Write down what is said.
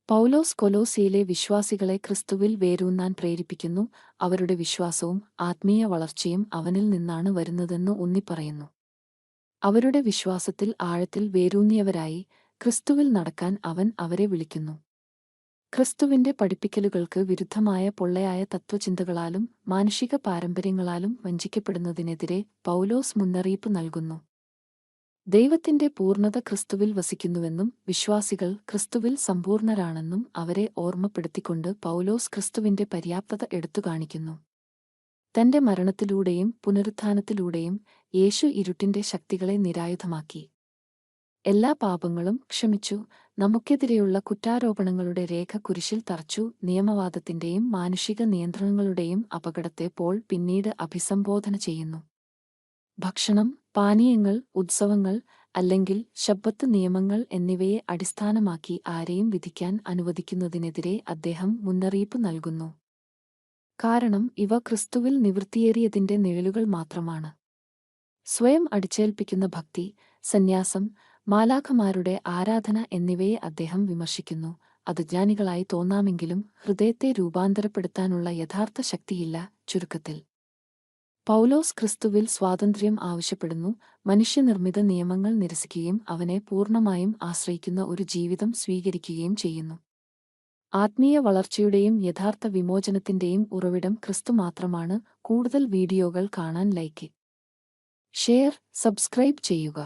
പൗലോസ് കൊലോസ്യയിലെ വിശ്വാസികളെ ക്രിസ്തുവിൽ വേരൂന്നാൻ പ്രേരിപ്പിക്കുന്നു. അവരുടെ വിശ്വാസവും ആത്മീയ വളർച്ചയും അവനിൽ നിന്നാണ് വരുന്നതെന്ന് ഊന്നിപ്പറയുന്നു. അവരുടെ വിശ്വാസത്തിൽ ആഴത്തിൽ വേരൂന്നിയവരായി ക്രിസ്തുവിൽ നടക്കാൻ അവൻ അവരെ വിളിക്കുന്നു. ക്രിസ്തുവിന്റെ പഠിപ്പിക്കലുകൾക്ക് വിരുദ്ധമായ പൊള്ളയായ തത്വചിന്തകളാലും മാനുഷിക പാരമ്പര്യങ്ങളാലും വഞ്ചിക്കപ്പെടുന്നതിനെതിരെ പൗലോസ് മുന്നറിയിപ്പ് നൽകുന്നു. ദൈവത്തിന്റെ പൂർണ്ണത ക്രിസ്തുവിൽ വസിക്കുന്നുവെന്നും വിശ്വാസികൾ ക്രിസ്തുവിൽ സമ്പൂർണ്ണരാണെന്നും അവരെ ഓർമ്മപ്പെടുത്തിക്കൊണ്ട് പൗലോസ് ക്രിസ്തുവിന്റെ പര്യാപ്തത എടുത്തുകാണിക്കുന്നു. തന്റെ മരണത്തിലൂടെയും പുനരുത്ഥാനത്തിലൂടെയും യേശു ഇരുട്ടിന്റെ ശക്തികളെ നിരായുധമാക്കി. എല്ലാ പാപങ്ങളും ക്ഷമിച്ചു. നമുക്കെതിരെയുള്ള കുറ്റാരോപണങ്ങളുടെ രേഖ കുരിശിൽ തറച്ചു. നിയമവാദത്തിന്റെയും മാനുഷിക നിയന്ത്രണങ്ങളുടെയും അപകടത്തെ പോൾ പിന്നീട് അഭിസംബോധന ചെയ്യുന്നു. ഭക്ഷണം, പാനീയങ്ങൾ, ഉത്സവങ്ങൾ അല്ലെങ്കിൽ ശബ്ബത്ത് നിയമങ്ങൾ എന്നിവയെ അടിസ്ഥാനമാക്കി ആരെയും വിധിക്കാൻ അനുവദിക്കുന്നതിനെതിരെ അദ്ദേഹം മുന്നറിയിപ്പ് നൽകുന്നു. കാരണം ഇവ ക്രിസ്തുവിൽ നിവൃത്തിയേറിയതിന്റെ നിഴലുകൾ മാത്രമാണ്. സ്വയം അടിച്ചേൽപ്പിക്കുന്ന ഭക്തി, സന്യാസം, മാലാഖമാരുടെ ആരാധന എന്നിവയെ അദ്ദേഹം വിമർശിക്കുന്നു. അത് ജ്ഞാനികളായി തോന്നാമെങ്കിലും ഹൃദയത്തെ രൂപാന്തരപ്പെടുത്താനുള്ള യഥാർത്ഥ ശക്തിയില്ല. ചുരുക്കത്തിൽ പൗലോസ് ക്രിസ്തുവിൽ സ്വാതന്ത്ര്യം ആവശ്യപ്പെടുന്നു. മനുഷ്യനിർമ്മിത നിയമങ്ങൾ നിരസിക്കുകയും അവനെ പൂർണ്ണമായും ആശ്രയിക്കുന്ന ഒരു ജീവിതം സ്വീകരിക്കുകയും ചെയ്യുന്നു. ആത്മീയ വളർച്ചയുടെയും യഥാർത്ഥ വിമോചനത്തിന്റെയും ഉറവിടം ക്രിസ്തു മാത്രമാണ്. കൂടുതൽ വീഡിയോകൾ കാണാൻ ലൈക്ക്, ഷെയർ, സബ്സ്ക്രൈബ് ചെയ്യുക.